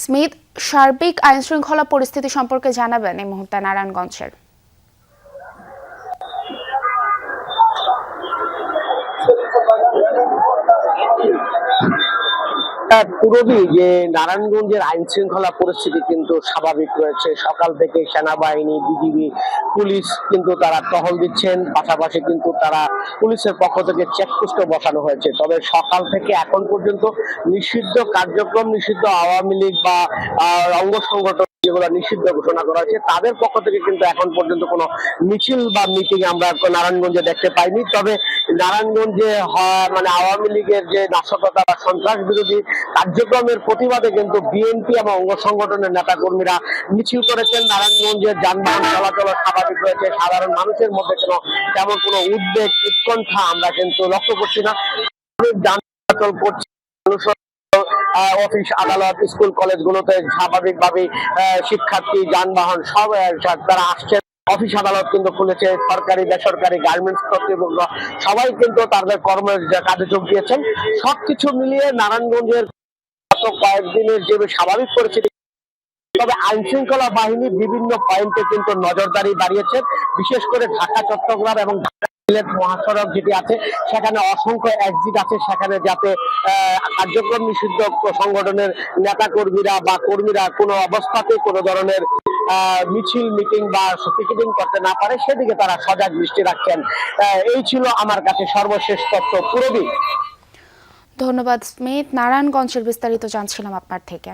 Smith সার্বিক আইনশৃঙ্খলা পরিস্থিতি সম্পর্কে জানাবেন এই মুহূর্তে নারায়ণগঞ্জের। পুরোবি যে নারায়ণগঞ্জের আইন শৃঙ্খলা পরিস্থিতি কিন্তু স্বাভাবিক রয়েছে। সকাল থেকে সেনাবাহিনী, বিজিবি, পুলিশ কিন্তু তারা টহল দিচ্ছেন, পাশাপাশি কিন্তু তারা পুলিশের পক্ষ থেকে চেকপোস্টও বসানো হয়েছে। তবে সকাল থেকে এখন পর্যন্ত নিষিদ্ধ কার্যক্রম, নিষিদ্ধ আওয়ামী লীগ বা অঙ্গ সংগঠন যেগুলো নিষিদ্ধ ঘোষণা করা হয়েছে তাদের পক্ষ থেকে কিন্তু এখন পর্যন্ত কোনো মিছিল বা মিটিং আমরা নারায়ণগঞ্জে দেখতে পাইনি। তবে নারায়ণগঞ্জে মানে আওয়ামী লীগের যে নাশকতা বা সন্ত্রাস বিরোধী কার্যক্রমের প্রতিবাদে কিন্তু বিএনপি এবং অঙ্গ সংগঠনের নেতা কর্মীরা মিছিল করেছেন। নারায়ণগঞ্জের যানবাহন চলাচল স্বাভাবিক রয়েছে, সাধারণ মানুষের মধ্যে তেমন কোনো উদ্বেগ, উৎকণ্ঠা আমরা কিন্তু লক্ষ্য করছি না। যান চলাচল করছে, অফিস, আদালত, স্কুল, কলেজগুলোতে স্বাভাবিকভাবে শিক্ষার্থী, যানবাহন সব তারা আসছে। অফিস আদালত কিন্তু খুলেছে, সরকারি বেসরকারি গার্মেন্টস কর্তৃপক্ষ সবাই কিন্তু তাদের কর্মের কাজে যোগ দিয়েছেন। সবকিছু মিলিয়ে নারায়ণগঞ্জের গত কয়েকদিনের যে স্বাভাবিক পরিস্থিতি, তবে আইন শৃঙ্খলা বাহিনী বিভিন্ন পয়েন্টে কিন্তু নজরদারি বাড়িয়েছে। বিশেষ করে ঢাকা, চট্টগ্রাম এবং সিলেট মহাসড়ক যেটি আছে সেখানে অসংখ্য এক্সিট আছে, সেখানে যাতে কার্যক্রম নিষিদ্ধ সংগঠনের নেতা কর্মীরা বা কর্মীরা কোনো অবস্থাতে কোনো ধরনের মিছিল, মিটিং বা পিকেটিং করতে না পারে সেদিকে তারা সজাগ দৃষ্টি রাখছেন। এই ছিল আমার কাছে সর্বশেষ তথ্য। পুরোবি। ধন্যবাদ স্মিথ। নারায়ণগঞ্জের বিস্তারিত জানছিলাম আপনার থেকে।